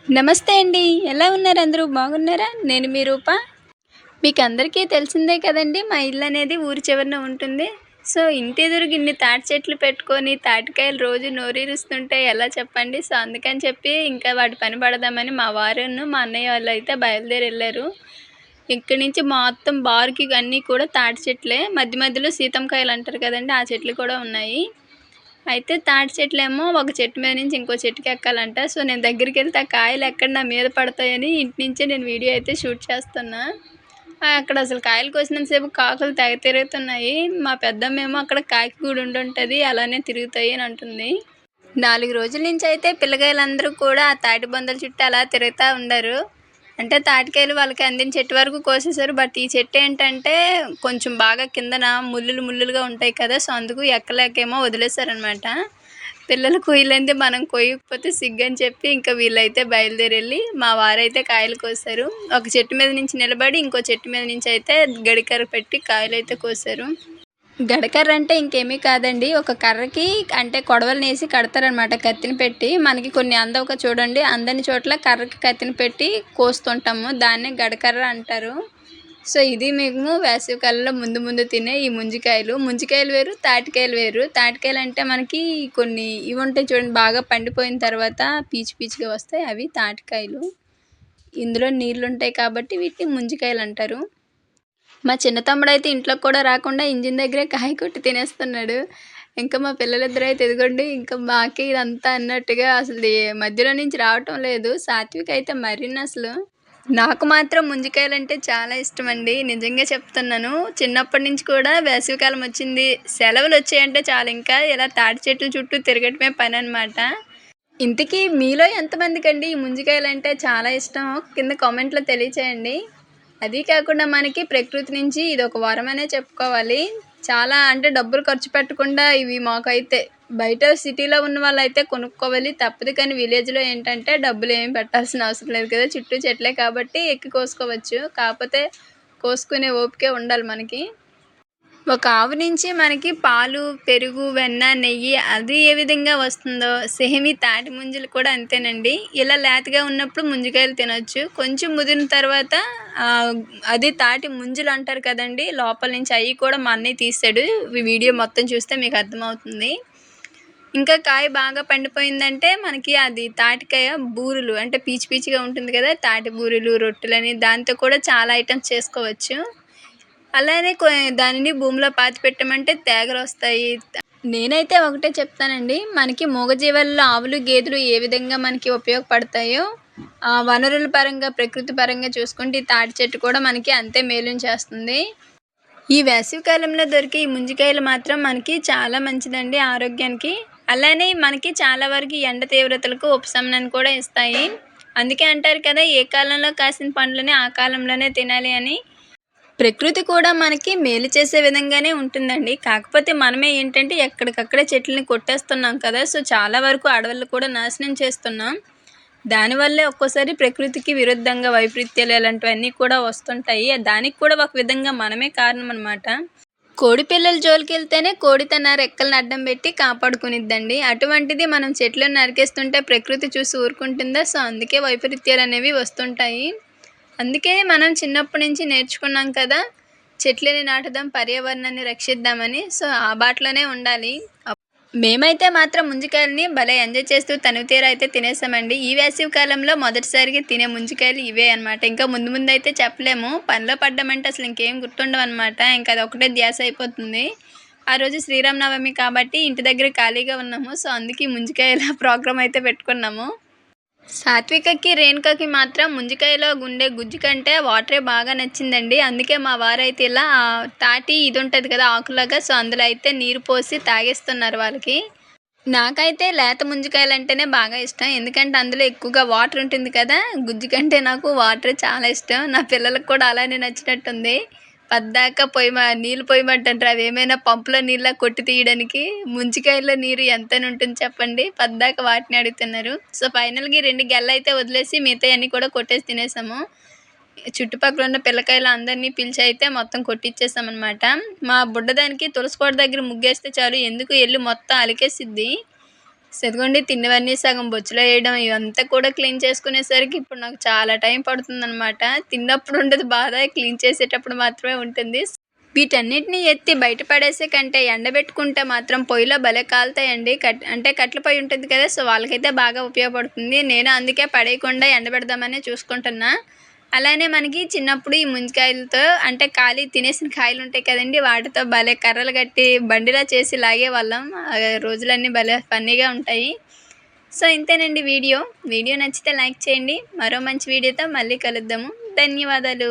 నమస్తే అండి. ఎలా ఉన్నారు అందరూ? బాగున్నారా? నేను మీ రూప. మీకందరికీ తెలిసిందే కదండీ! మా ఇల్లనేది ఊరి చివరన ఉంటుంది. సో, ఇంటెదురుగా ఇన్ని తాటి చెట్లు పెట్టుకొని, తాటికాయలు రోజు నోరూరిస్తుంటే ఎలా చెప్పండి? సో, అందుకని చెప్పి ఇంకా వాటి పని పడదామని మా వారును, మా అన్నయ్య వాళ్ళైతే బయలుదేరెళ్లారు. ఇక్కడి నుంచి మొత్తం బారుకి అన్నీ కూడా తాటి చెట్లే. మధ్య మధ్యలో సీతంకాయలు అంటారు కదండీ! ఆ చెట్లు కూడా ఉన్నాయి. అయితే తాటి చెట్లేమో ఒక చెట్టు మీద నుంచి ఇంకో చెట్టుకి ఎక్కాలంట. సో, నేను దగ్గరికెళ్తే ఆ కాయలు ఎక్కడ నా మీద పడతాయని ఇంటి నుంచే నేను వీడియో అయితే షూట్ చేస్తున్నా. అక్కడ అసలు కాయలు కోసినంత సేపు కాకులు తెగ తిరుగుతున్నాయి. మా పెద్దమ్మేమో అక్కడ కాకి గూడు ఉండుంటది, అలానే తిరుగుతాయి అని అంటుంది. 4 రోజుల నుంచి అయితే పిల్లకాయలందరూ కూడా ఆ తాటి బొందల చుట్టూ అలా తిరుగుతా ఉండారు. అంటే తాటికాయలు వాళ్ళకి అందిన చెట్టు వరకు కోసేశారు. బట్ ఈ చెట్టు ఏంటంటే కొంచెం బాగా కిందన ముల్లులు ముల్లులుగా ఉంటాయి కదా! సో, అందుకు ఎక్కలేకేమో వదిలేశారనమాట. పిల్లలు కొయ్యలేనిదే మనం కొయ్యకపోతే సిగ్గని చెప్పి ఇంకా వీళ్ళైతే బయలుదేరెళ్ళి మా వారైతే కాయలు కోసారు. ఒక చెట్టు మీద నుంచి నిలబడి ఇంకో చెట్టు మీద నుంచి అయితే గడికర్ర పెట్టి కాయలైతే కోసారు. గడకర్ర అంటే ఇంకేమీ కాదండి. ఒక కర్రకి అంటే కొడవలినేసి కడతారనమాట కత్తిని పెట్టి. మనకి కొన్ని అందవుక చూడండి, అందని చోట్ల కర్రకి కత్తిని పెట్టి కోస్తుంటాము. దాన్నే గడకర్ర అంటారు. సో, ఇది మేము వేసవికాలంలో ముందు ముందు తినే ఈ ముంజికాయలు. ముంజికాయలు వేరు, తాటికాయలు వేరు. తాటికాయలంటే మనకి కొన్ని ఇవి ఉంటాయి చూడండి, బాగా పండిపోయిన తర్వాత పీచు పీచుగా వస్తాయి. అవి తాటికాయలు. ఇందులో నీళ్లుంటాయి కాబట్టి వీటిని ముంజికాయలంటారు. మా చిన్న తమ్ముడైతే ఇంట్లోకి కూడా రాకుండా ఇంజిన్ దగ్గరే కాయ కొట్టి తినేస్తున్నాడు. ఇంకా మా పిల్లలిద్దరైతే ఇదిగోండి ఇంకా మాకే ఇదంతా అన్నట్టుగా అసలు మధ్యలో నుంచి రావటం లేదు. సాత్విక్ అయితే మరినసలు. నాకు మాత్రం ముంజికాయలంటే చాలా ఇష్టమండి. నిజంగా చెప్తున్నాను. చిన్నప్పటి నుంచి కూడా వేసవికాలం వచ్చింది, సెలవులొచ్చాయంటే చాలు ఇంకా ఇలా తాటి చెట్ల చుట్టూ తిరగటమే పననమాట. ఇంతకీ మీలో ఎంతమందికండి ఈ ముంజికాయలంటే చాలా ఇష్టం? కింద కామెంట్‌లో తెలియచేయండి. అదీ కాకుండా మనకి ప్రకృతి నుంచి ఇదొక వరమనే చెప్పుకోవాలి. చాలా అంటే డబ్బులు ఖర్చు పెట్టకుండా ఇవి మాకైతే బయట సిటీలో ఉన్న వాళ్ళైతే కొనుక్కోవాలి తప్పదు. కానీ విలేజ్‌లో ఏంటంటే డబ్బులేమి పెట్టాల్సిన అవసరం లేదు కదా! చుట్టూ చెట్లే కాబట్టి ఎక్కి కోసుకోవచ్చు. కాకపోతే కోసుకునే ఓపికే ఉండాలి మనకి. ఒక ఆవు నుంచి మనకి పాలు, పెరుగు, వెన్న, నెయ్యి అది ఏ విధంగా వస్తుందో సేమ్ ఈ తాటి ముంజలు కూడా అంతేనండి. ఇలా లేతగా ఉన్నప్పుడు ముంజికాయలు తినొచ్చు. కొంచెం ముదిరిన తర్వాత అది తాటి ముంజలు అంటారు కదండీ! లోపల నుంచి అయి కూడా మా అన్నయ్య తీసాడు. వీడియో మొత్తం చూస్తే మీకు అర్థమవుతుంది. ఇంకా కాయ బాగా పండిపోయిందంటే మనకి అది తాటికాయ బూరులు అంటే పీచు పీచుగా ఉంటుంది కదా! తాటి బూరెలు, రొట్టెలని దాంతో కూడా చాలా ఐటెమ్స్ చేసుకోవచ్చు. అలానే దానిని భూమిలో పాతిపెట్టామంటే తేగలొస్తాయి. నేనైతే ఒకటే చెప్తానండి. మనకి మూగజీవాల్లో ఆవులు, గేదెలు ఏ విధంగా మనకి ఉపయోగపడతాయో వనరుల పరంగా, ప్రకృతి పరంగా చూసుకుంటే ఈ తాటి చెట్టు కూడా మనకి అంతే మేలుని చేస్తుంది. ఈ వేసవికాలంలో దొరికే ఈ ముంజికాయలు మాత్రం మనకి చాలా మంచిదండి ఆరోగ్యానికి. అలానే మనకి చాలా వరకు ఎండ తీవ్రతలకు ఉపశమనాన్ని కూడా ఇస్తాయి. అందుకే అంటారు కదా, ఏ కాలంలో కాసిన పండ్లని ఆ కాలంలోనే తినాలి అని. ప్రకృతి కూడా మనకి మేలు చేసే విధంగానే ఉంటుందండి. కాకపోతే మనమే ఏంటంటే ఎక్కడికక్కడే చెట్లని కొట్టేస్తున్నాం కదా! సో, చాలా వరకు అడవులు కూడా నాశనం చేస్తున్నాం. దానివల్లే ఒక్కోసారి ప్రకృతికి విరుద్ధంగా వైపరీత్యాలు ఇలాంటివన్నీ కూడా వస్తుంటాయి. దానికి కూడా ఒక విధంగా మనమే కారణం అనమాట. కోడి పిల్లల జోలికెళ్తేనే కోడి తన రెక్కలను అడ్డం పెట్టి కాపాడుకునిద్దండి. అటువంటిది మనం చెట్లను నరికేస్తుంటే ప్రకృతి చూసి ఊరుకుంటుందా? సో, అందుకే వైపరీత్యాలనేవి వస్తుంటాయి. అందుకే మనం చిన్నప్పటి నుంచి నేర్చుకున్నాం కదా, చెట్లని నాటుదాం, పర్యావరణాన్ని రక్షిద్దామని. సో, ఆ బాటలోనే ఉండాలి. మేమైతే మాత్రం ముంజికాయలని భలే ఎంజాయ్ చేస్తూ తనివితీరా అయితే తినేసామండి. ఈ వేసవి కాలంలో మొదటిసారిగా తినే ముంజికాయలు ఇవే అనమాట. ఇంకా ముందు ముందు అయితే చెప్పలేము. పనిలో పడ్డామంటే అసలు ఇంకేం గుర్తుండవనమాట. ఇంకా అదొకటే ధ్యాస అయిపోతుంది. ఆ రోజు శ్రీరామనవమి కాబట్టి ఇంటి దగ్గర ఖాళీగా ఉన్నాము. సో, అందుకే ఈ ముంజికాయల ప్రోగ్రామ్ అయితే పెట్టుకున్నాము. సాత్వికకి, రేణుకకి మాత్రం ముంజికాయలో ఉండే గుజ్జు కంటే వాటరే బాగా నచ్చిందండి. అందుకే మా వారైతే ఇలా తాటి ఇది ఉంటుంది కదా ఆకులాగా, సో, అందులో అయితే నీరు పోసి తాగేస్తున్నారు వాళ్ళకి. నాకైతే లేత ముంజికాయలంటేనే బాగా ఇష్టం. ఎందుకంటే అందులో ఎక్కువగా వాటర్ ఉంటుంది కదా! గుజ్జు కంటే నాకు వాటరే చాలా ఇష్టం. నా పిల్లలకు కూడా అలానే నచ్చినట్టుంది. పద్దాక నీళ్ళు పొయ్యమంటుంటారు. అవేమైనా పంపులో నీళ్ళా కొట్టి తీయడానికి. ముంజికాయల్లో నీరు ఎంతని ఉంటుంది చెప్పండి. పద్దాక వాటిని అడుగుతున్నారు. సో, ఫైనల్‌గా ఈ 2 గెలలైతే వదిలేసి మిగతాయన్నీ కూడా కొట్టేసి తినేసాము. చుట్టుపక్కల ఉన్న పిల్లకాయలు అందరినీ పిలిచి అయితే మొత్తం కొట్టిచ్చేసామనమాట. మా బుడ్డదానికి తులసి కోట దగ్గర ముగ్గేస్తే చాలు ఎందుకు ఎళ్లి మొత్తం అలికేసిద్ది. సో ఇదిగోండి తిన్నవన్నీ సగం బొచ్చులో వేయడం ఇవంతా కూడా క్లీన్ చేసుకునేసరికి ఇప్పుడు నాకు చాలా టైం పడుతుందనమాట. తిన్నప్పుడు ఉండదు బాధ, క్లీన్ చేసేటప్పుడు మాత్రమే ఉంటుంది. వీటన్నిటిని ఎత్తి బయట పడేసే కంటే ఎండబెట్టుకుంటే మాత్రం పొయ్యిలో భలే కాలుతాయండి. అంటే కట్టెల పొయ్యి ఉంటుంది కదా, సో వాళ్ళకైతే బాగా ఉపయోగపడుతుంది. నేను అందుకే పడేయకుండా ఎండబెడదామని చూసుకుంటున్నా. అలానే మనకి చిన్నప్పుడు ఈ ముంజికాయలతో అంటే ఖాళీ తినేసిన కాయలు ఉంటాయి కదండి, వాటితో భలే కర్రలు కట్టి బండిలా చేసి లాగేవాళ్ళం. ఆ రోజులన్నీ భలే ఫన్నీగా ఉంటాయి. సో ఇంతేనండి వీడియో నచ్చితే లైక్ చేయండి. మరో మంచి వీడియోతో మళ్ళీ కలుద్దాము. ధన్యవాదాలు.